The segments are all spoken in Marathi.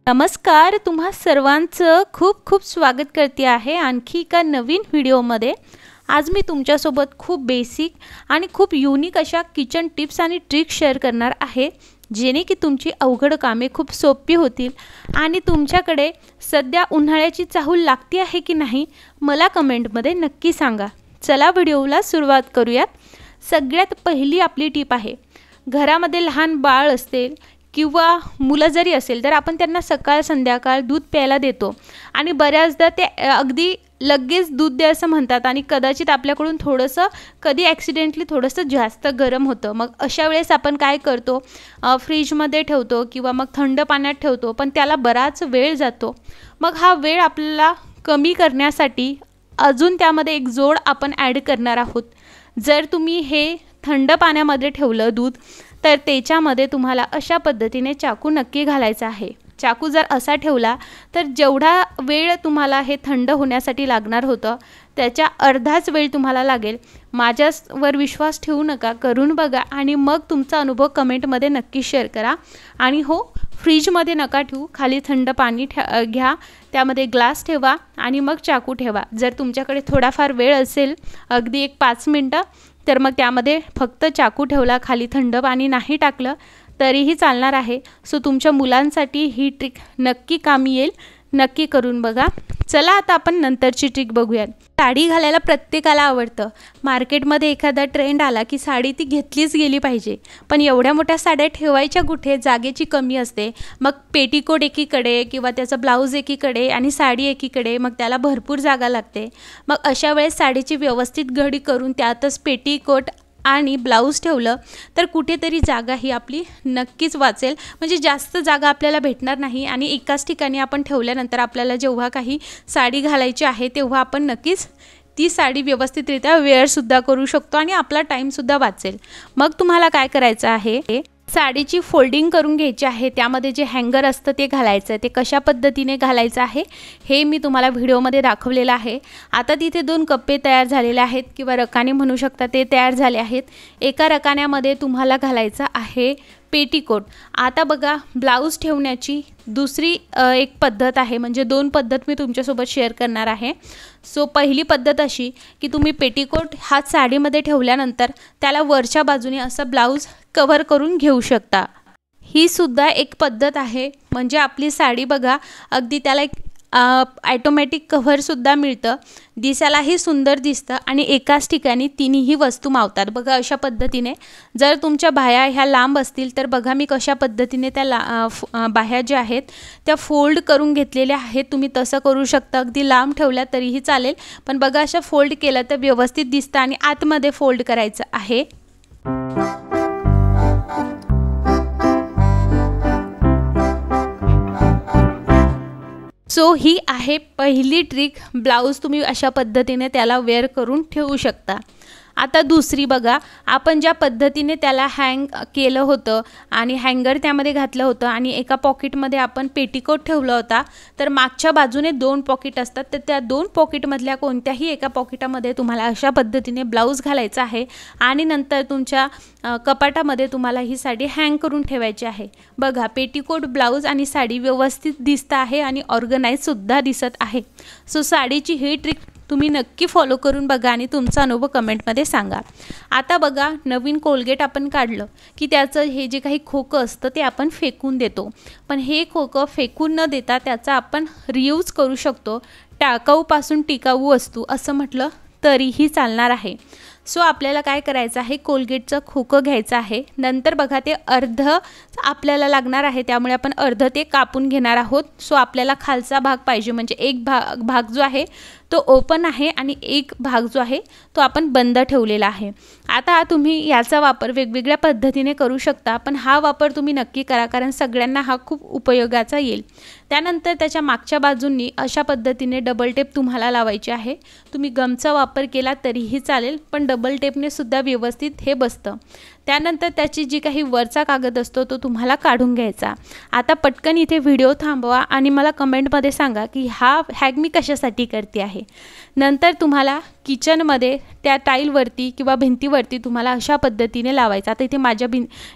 नमस्कार, तुम्हा सर्वांचं खूप खूप स्वागत करते आहे आणखी एका नवीन व्हिडिओमध्ये। आज मी तुमच्यासोबत खूप बेसिक आणि खूप युनिक अशा किचन टिप्स आणि ट्रिक्स शेअर करणार आहे, जेणे की तुमची अवघड कामे खूप सोपी होतील। आणि तुमच्याकडे सध्या उन्हाळ्याची चाहूल लागती आहे की नाही मला कमेंटमध्ये नक्की सांगा। चला व्हिडिओला सुरुवात करूयात। सगळ्यात पहिली आपली टिप आहे, घरामध्ये लहान बाळ असेल किंवा मुलं जरी असेल तर आपण त्यांना सकाळ संध्याकाळ दूध प्यायला देतो आणि बऱ्याचदा ते अगदी लगेच दूध द्या असं म्हणतात आणि कदाचित आपल्याकडून थोडंसं कधी ॲक्सिडेंटली थोडंसं जास्त गरम होतं। मग अशा वेळेस आपण काय करतो, फ्रीजमध्ये ठेवतो किंवा मग थंड पाण्यात ठेवतो, पण त्याला बराच वेळ जातो। मग हा वेळ आपल्याला कमी करण्यासाठी अजून त्यामध्ये एक जोड आपण ॲड करणार आहोत। जर तुम्ही हे थंड पाण्यामध्ये ठेवलं दूध, तर त्याच्यामध्ये तुम्हाला अशा पद्धतीने चाकू नक्की घालायचा आहे। चाकू जर असा ठेवला तर जेवढा वेळ तुम्हाला हे थंड होण्यासाठी लागणार होतं त्याच्या अर्धाच वेळ तुम्हाला लागेल। माझ्यावर विश्वास ठेवू नका, करून बघा आणि मग तुमचा अनुभव कमेंटमध्ये नक्की शेअर करा। आणि हो, फ्रीजमध्ये नका ठेवू, खाली थंड पाणी घ्या, त्यामध्ये ग्लास ठेवा आणि मग चाकू ठेवा। जर तुमच्याकडे थोडाफार वेळ असेल, अगदी 1-5 मिनटं, तर मग त्यामध्ये फक्त चाकू ठेवला, खाली थंड पाणी नाही टाकलं तरीही चालणार आहे। सो तुमच्या मुलांसाठी ही ट्रिक नक्की कामी येईल, नक्की करून बघा। चला आता आपण नंतरची ट्रिक बघूया। साडी घालायला प्रत्येकाला आवडतं। मार्केटमध्ये एखादा ट्रेंड आला की साडी ती घेतलीच गेली पाहिजे, पण एवढ्या मोठ्या साड्या ठेवायच्या कुठे, जागेची कमी असते। मग पेटीकोट एकीकडे किंवा त्याचा ब्लाऊज एकीकडे आणि साडी एकीकडे, मग त्याला भरपूर जागा लागते। मग अशा वेळेस साडीची व्यवस्थित घडी करून त्यातच पेटीकोट आणि ब्लाऊज ठेवलं तर कुठेतरी जागा ही आपली नक्कीच वाचेल। म्हणजे जास्त जागा आपल्याला भेटणार नाही आणि एकाच ठिकाणी आपण ठेवल्यानंतर आपल्याला जेव्हा काही साडी घालायची आहे तेव्हा आपण नक्कीच ती साडी व्यवस्थितरित्या वेअरसुद्धा करू शकतो आणि आपला टाईमसुद्धा वाचेल। मग तुम्हाला काय करायचं आहे, साडीची फोल्डिंग करून घ्यायची आहे, त्यामध्ये जे हँगर असतं ते घालायचं आहे। ते कशा पद्धतीने घालायचं आहे हे मी तुम्हाला व्हिडिओमध्ये दाखवलेलं आहे। आता तिथे 2 कप्पे तयार झालेले आहेत किंवा रकाने म्हणू शकता, ते तयार झाले आहेत। एका रकान्यामध्ये तुम्हाला घालायचा आहे पेटीकोट। आता बघा, ब्लाऊज ठेवण्याची दुसरी एक पद्धत आहे, म्हणजे 2 पद्धत मी तुमच्यासोबत शेअर करणार आहे। सो पहिली पद्धत अशी की तुम्ही पेटीकोट हा साडीमध्ये ठेवल्यानंतर त्याला वरच्या बाजूने असं ब्लाऊज कव्हर करून घेऊ शकता। ही सुद्धा एक पद्धत आहे, म्हणजे आपली साडी बघा अगदी त्याला एक ॲटोमॅटिक कव्हरसुद्धा मिळतं, दिसायलाही सुंदर दिसतं आणि एकाच ठिकाणी तिन्ही वस्तू मावतात। बघा अशा पद्धतीने जर तुमच्या बाह्या ह्या लांब असतील तर बघा मी कशा पद्धतीने त्या बाह्या ज्या आहेत त्या फोल्ड करून घेतलेल्या आहेत। तुम्ही तसं करू शकता, अगदी लांब ठेवल्या तरीही चालेल, पण बघा अशा फोल्ड केलं तर व्यवस्थित दिसतं आणि आतमध्ये फोल्ड करायचं आहे। सो ही आहे पहिली ट्रिक। ब्लाऊज तुम्ही अशा पद्धतीने त्याला वेअर करून ठेवू शकता। आता दुसरी बघा, आपण ज्या पद्धतीने त्याला हँग केलं होतं आणि हँगर त्यामध्ये घातलं होतं आणि एका पॉकेटमध्ये आपण पेटीकोट ठेवला होता, तर मागच्या बाजूने 2 पॉकेट असतात, तर त्या 2 पॉकेटमधल्या कोणत्याही एका पॉकेटामध्ये तुम्हाला अशा पद्धतीने ब्लाऊज घालायचा आहे आणि नंतर तुमच्या कपाटामध्ये तुम्हाला ही साडी हँग करून ठेवायची आहे। बघा, पेटीकोट, ब्लाऊज आणि साडी व्यवस्थित दिसत आहे आणि ऑर्गनाइजसुद्धा दिसत आहे। सो साडीची ही ट्रिक तुम्ही नक्की फॉलो करून बघा आणि तुमचा अनुभव कमेंटमध्ये सांगा। आता बघा, नवीन कोलगेट आपण काढलं की त्याचं हे जे काही खोकं असतं ते आपण फेकून देतो, पण हे खोकं फेकून न देता त्याचा आपण रियूज करू शकतो। टाकाऊपासून टिकाऊ वस्तू असं म्हटलं तरीही चालणार आहे। सो आपल्याला काय करायचं आहे, कोलगेटचं खोकं घ्यायचं आहे, नंतर बघा ते अर्ध आपल्याला लागणार आहे, त्यामुळे आपण अर्ध ते कापून घेणार आहोत। सो आपल्याला खालचा भाग पाहिजे, म्हणजे एक भाग जो आहे तो ओपन आहे आणि एक भाग जो आहे तो आपण बंद ठेवलेला आहे। आता तुम्ही याचा वापर वेगवेगळ्या पद्धतीने करू शकता, पण हा वापर तुम्ही नक्की करा, कारण सगळ्यांना हा खूप उपयोगाचा येईल। त्यानंतर त्याच्या मागच्या बाजूंनी अशा पद्धतीने डबल टेप तुम्हाला लावायची आहे। तुम्ही गमचा वापर केला तरीही चालेल, पण डबल टेपने सुद्धा व्यवस्थित हे बसतं। त्यानंतर त्याची जी काही वरचा कागद असतो तो तुम्हाला काढून घ्यायचा। आता पटकन इथे व्हिडिओ थांबवा आणि मला कमेंटमध्ये सांगा की हा हॅक मी कशासाठी करते आहे। नंतर तुम्हाला किचनमध्ये त्या टाईलवरती किंवा भिंतीवरती तुम्हाला अशा पद्धतीने लावायचा। आता इथे माझ्या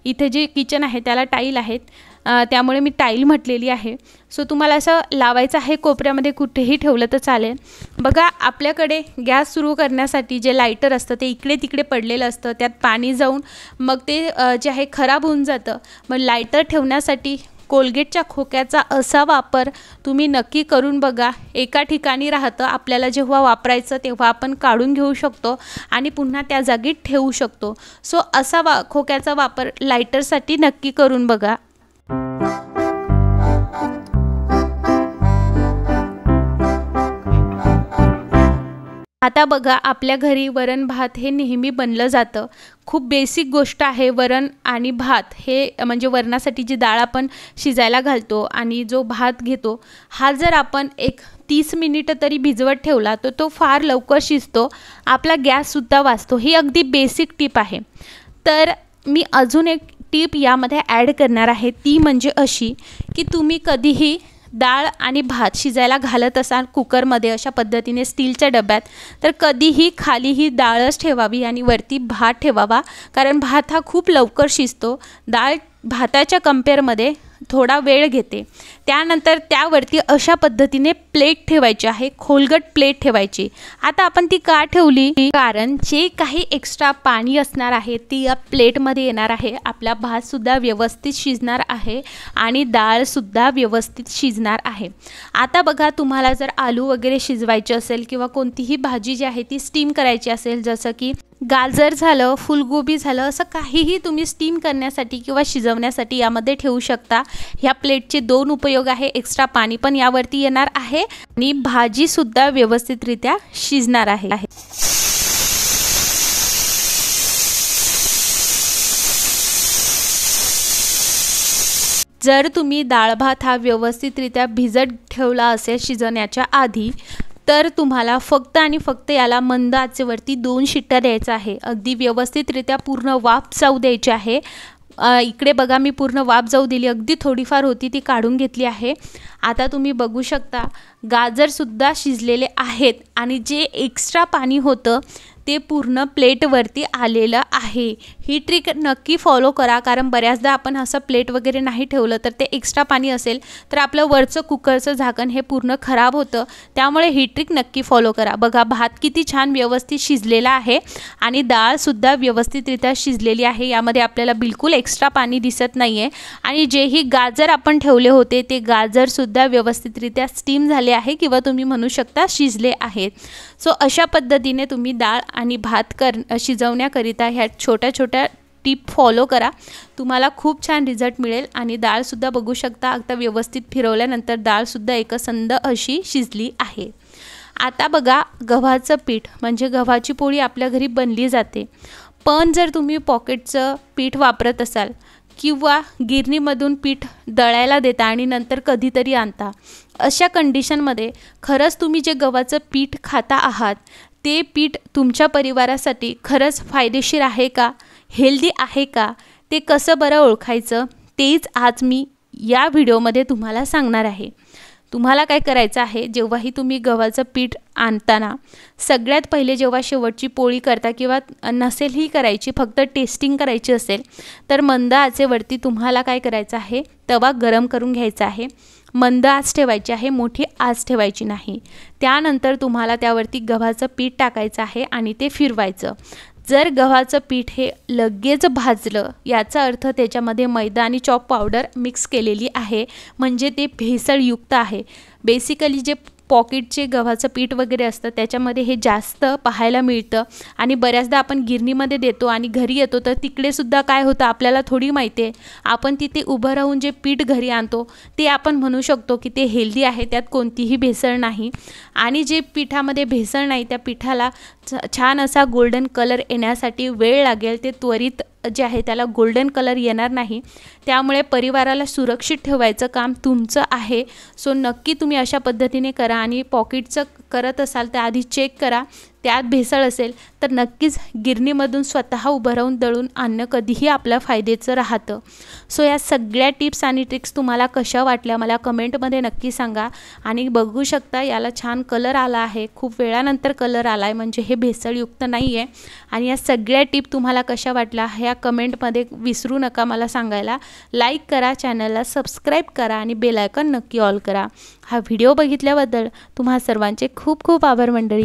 इथे जे किचन आहे त्याला टाईल आहेत, त्यामुळे मी टाईल म्हटलेली आहे. सो तुम्हाला असं लावायचं आहे, कोपऱ्यामध्ये कुठेही ठेवलं तर चालेल. बघा आपल्याकडे गॅस सुरू करण्यासाठी जे लायटर असतं ते इकडे तिकडे पडलेलं असतं, त्यात पाणी जाऊन मग ते जे आहे खराब होऊन जातं. मग लायटर ठेवण्यासाठी कोलगेटच्या खोक्याचा असा वापर तुम्ही नक्की करून बघा. एका ठिकाणी राहतं, आपल्याला जेव्हा वापरायचं तेव्हा आपण काढून घेऊ शकतो आणि पुन्हा त्या जागी ठेवू शकतो. सो असा खोक्याचा वापर लायटरसाठी नक्की करून बघा. आता बघा आपल्या घरी वरण भात हे नेहमी बनलं जातं. खूप बेसिक गोष्ट आहे. वरण आणि भात हे म्हणजे वरणासाठी जी डाळ आपण शिजायला घालतो आणि जो भात घेतो, हा जर आपण एक 30 मिनिटं तरी भिजवत ठेवला तर तो फार लवकर शिजतो, आपला गॅससुद्धा वाचतो. ही अगदी बेसिक टिप आहे. तर मी अजून एक टिप यामध्ये ॲड करणार आहे, ती म्हणजे अशी की तुम्ही कधीही डाळ आणि भात शिजायला घालत असाल कुकरमध्ये अशा पद्धतीने स्टीलच्या डब्यात, तर कधीही खाली ही डाळच ठेवावी आणि वरती भात ठेवावा. कारण भात हा खूप लवकर शिजतो, डाळ भाताच्या कंपेअरमध्ये थोडा वेळ घेते. त्यानंतर त्यावरती अशा पद्धतीने प्लेट ठेवायची आहे, खोलगट प्लेट ठेवायची. आता आपण ती का ठेवली? कारण जे काही एक्स्ट्रा पाणी असणार आहे ती या प्लेटमध्ये येणार आहे. आपला भातसुद्धा व्यवस्थित शिजणार आहे आणि डाळसुद्धा व्यवस्थित शिजणार आहे. आता बघा तुम्हाला जर आलू वगैरे शिजवायचे असेल किंवा कोणतीही भाजी जी आहे ती स्टीम करायची असेल, जसं की गाजर झालं, फुलगोबी झालं, असं काहीही तुम्ही स्टीम करण्यासाठी किंवा शिजवण्यासाठी यामध्ये ठेवू शकता. ह्या प्लेटचे 2 उपयोग आहे. एक्स्ट्रा पाणी पण यावरती येणार आहे आणि भाजीसुद्धा व्यवस्थितरित्या शिजणार आहे. जर तुम्ही डाळ भात हा व्यवस्थितरित्या भिजत ठेवला असेल शिजवण्याच्या आधी, तर तुम्हाला फक्त आणि फक्त याला मंद आचेवरती 2 शिट्ट्या द्यायचा आहे. अगदी व्यवस्थितरित्या पूर्ण वाफ जाऊ द्यायची आहे. इकडे बघा मी पूर्ण वाफ जाऊ दिली, अगदी थोडीफार होती ती काढून घेतली आहे. आता तुम्ही बघू शकता गाजरसुद्धा शिजलेले आहेत आणि जे एक्स्ट्रा पाणी होतं ते पूर्ण प्लेटवरती आलेलं आहे. ही ट्रिक नक्की फॉलो करा, कारण बऱ्याचदा आपण असं प्लेट वगैरे नाही ठेवलं तर ते एक्स्ट्रा पाणी असेल तर आपलं वरचं कुकरचं झाकण हे पूर्ण खराब होतं. त्यामुळे ही ट्रिक नक्की फॉलो करा. बघा भात किती छान व्यवस्थित शिजलेला आहे आणि डाळसुद्धा व्यवस्थितरित्या शिजलेली आहे. यामध्ये आपल्याला बिलकुल एक्स्ट्रा पाणी दिसत नाही आहे आणि जेही गाजर आपण ठेवले होते ते गाजरसुद्धा व्यवस्थितरित्या स्टीम झाले आहे किंवा तुम्ही म्हणू शकता शिजले आहेत. सो अशा पद्धतीने तुम्ही डाळ आणि भात शिजवण्याकरिता ह्या छोट्या छोट्या टिप फॉलो करा. तुम्हाला खूप छान रिझल्ट मिळेल आणि डाळसुद्धा बघू शकता आता व्यवस्थित फिरवल्यानंतर डाळसुद्धा एकसंध अशी शिजली आहे. आता बघा गव्हाचं पीठ म्हणजे गव्हाची पोळी आपल्या घरी बनली जाते. पण जर तुम्ही पॉकेटचं पीठ वापरत असाल किंवा गिरणीमधून पीठ दळायला देता आणि नंतर कधीतरी आणता, अशा कंडिशनमध्ये खरंच तुम्ही जे गव्हाचं पीठ खाता आहात ते पीठ तुमच्या परिवारासाठी खरंच फायदेशीर आहे का, हेल्दी आहे का, ते कसं बरं ओळखायचं तेच आज मी या व्हिडिओमध्ये तुम्हाला सांगणार आहे. तुम्हाला काय करायचं आहे, जेव्हाही तुम्ही गव्हाचं पीठ आणताना सगळ्यात पहिले जेव्हा शेवटची पोळी करता किंवा नसेलही करायची, फक्त टेस्टिंग करायची असेल तर मंद आचेवरती तुम्हाला काय करायचं आहे, तवा गरम करून घ्यायचा आहे. मंद आच ठेवायची आहे, मोठी आच ठेवायची नाही. त्यानंतर तुम्हाला त्यावरती गव्हाचं पीठ टाकायचं आहे आणि ते फिरवायचं. जर गव्हाचं पीठ हे लगेच भाजलं याचा अर्थ त्याच्यामध्ये मैदा आणि चॉप पावडर मिक्स केलेली आहे, म्हणजे ते भेसळयुक्त आहे. बेसिकली जे पॉकेटचे गव्हाचं पीठ वगैरे असतं त्याच्यामध्ये हे जास्त पाहायला मिळतं आणि बऱ्याचदा आपण गिरणीमध्ये देतो आणि घरी येतो तर तिकडेसुद्धा काय होतं आपल्याला थोडी माहिती आहे. आपण तिथे उभं राहून जे पीठ घरी आणतो ते आपण म्हणू शकतो की ते हेल्दी आहे, त्यात कोणतीही भेसळ नाही. आणि जे पिठामध्ये भेसळ नाही त्या पिठाला छान असा गोल्डन कलर येण्यासाठी वेळ लागेल, ते त्वरित जे आहे त्याला गोल्डन कलर येणार नाही. त्यामुळे परिवाराला सुरक्षित ठेवायचं काम तुमचं आहे. सो नक्की तुम्ही अशा पद्धतीने करा आणि पॉकेटचं करत असाल तर आधी चेक करा त्यात भेसळ असेल तर नक्कीच गिरणीमधून स्वतः उभं राहून दळून आणणं कधीही आपल्या फायद्याचं राहतं. सो या सगळ्या टिप्स आणि ट्रिक्स तुम्हाला कशा वाटल्या मला कमेंटमध्ये नक्की सांगा. आणि बघू शकता याला छान कलर आला आहे, खूप वेळानंतर कलर आला आहे, म्हणजे हे भेसळयुक्त नाही आहे. आणि या सगळ्या टिप तुम्हाला कशा वाटल्या ह्या कमेंटमध्ये विसरू नका मला सांगायला. लाईक करा, चॅनलला सबस्क्राईब करा आणि बेल आयकॉन नक्की ऑल करा. हा व्हिडिओ बघितल्याबद्दल तुम्हा सर्वांचे खूप खूप आभार मंडळी.